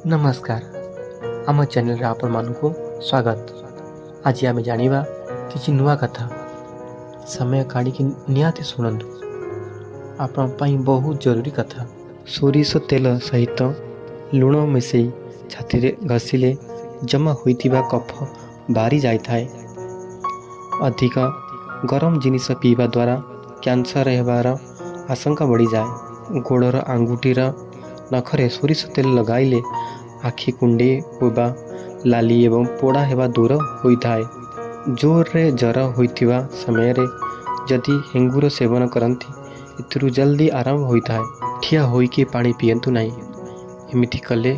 नमस्कार आम चैनल आपण मानकु स्वागत। आज आम जानिबा किछि नुआ कथा। समय काढ़ी निहाती शुणु आपण पई बहुत जरूरी कथा। सोरिष तेल सहित लुण मिसई छाती रे घसिले जमा होइतिबा कफ बारी जाइथाए। अधिक गरम जिनिस पीवा द्वारा कैंसर हेबार आशंका बढ़ी जाए। गोड़र आंगुठीर नखरे सोरिष तेल लगाइले आखि कुंडे होबा लाली एवं पोड़ा हेबा दूर होइथाए। जोर रे जर होइतिबा समय रे जदि हेंगुर सेवन करंती एथिरु जल्दी आराम होइथाए। ठिया होइके पानी पियंतु नहीं। एमिति कले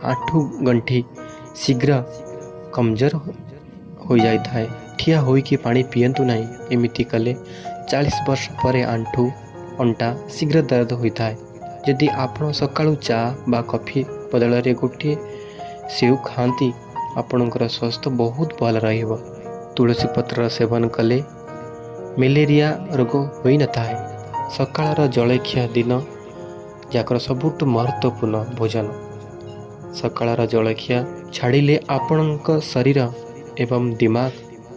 आंठू गंठी शीघ्र कमजोर हो जाइथाए। ठिया होइके पानी पियंतु नहीं। एमिति कले 40 वर्ष परे आंठू अंटा शीघ्र दर्द होइथाए। यदि आपण सकाळु चा बा कॉफी बदल रे गोटे सेव खाती आपणकर स्वास्थ्य बहुत भल रहिबो। तुलसी पत्र सेवन कले मलेरिया रोग होई न थाए। सकाळर जलखिया दिन जाकर सबुठ महत्वपूर्ण भोजन। सकाळर जलखिया छाड़िले आपणक शरीर एवं दिमाग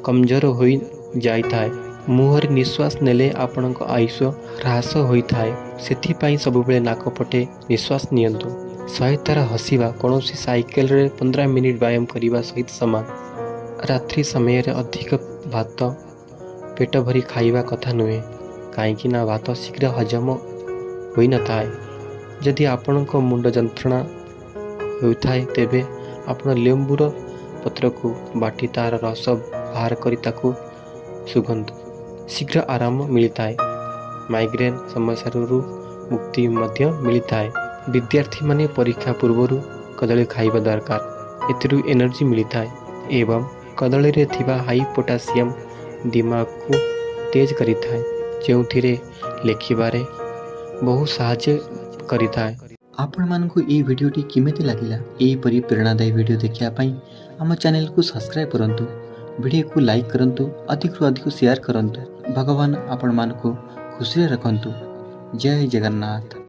कमजोर होई जाइथाए। मुहर निश्वास नेले आपणक आयुष ह्रास होइथाए। सेथिपाई सबुबेले नाक पटे निश्वास नियंतु। 100 थर हसिबा कौनसी साइकेल रे 15 मिनिट व्यायाम करने सहित समान। रात्रि समय रे अधिक भात पेट भरी खाइबा कथा नुहे, कहीं ना भात शीघ्र हजम होई न थाए। जदि आपणक मुंड जंत्रणा होइथाए तेबे आपण लेंबुर पत्र को बाटी तार रस बाहर करी ताकू सुगंध शीघ्र आराम मिलता है। माइग्रेन समस्या मुक्ति मध्य मिलता है। विद्यार्थी माने परीक्षा पूर्व कदली खाइबा दरकार। एथिरु एनर्जी मिलता है एवं कदली रे थिबा हाई पोटासियम दिमाग को तेज करिथाए, जेउथिरे लेखिबारे बहुत सहाय्य करिथाए। आपण मानकु ए वीडियोटी किमेति लागिला? एही परि प्रेरणादायी वीडियो देखिया पई हम चैनल को सब्सक्राइब करंतु, वीडियो को लाइक करंतु, अधिक रु अधिक शेयर करंतु। भगवान आपण मानकु खुशी रखंतु। जय जगन्नाथ।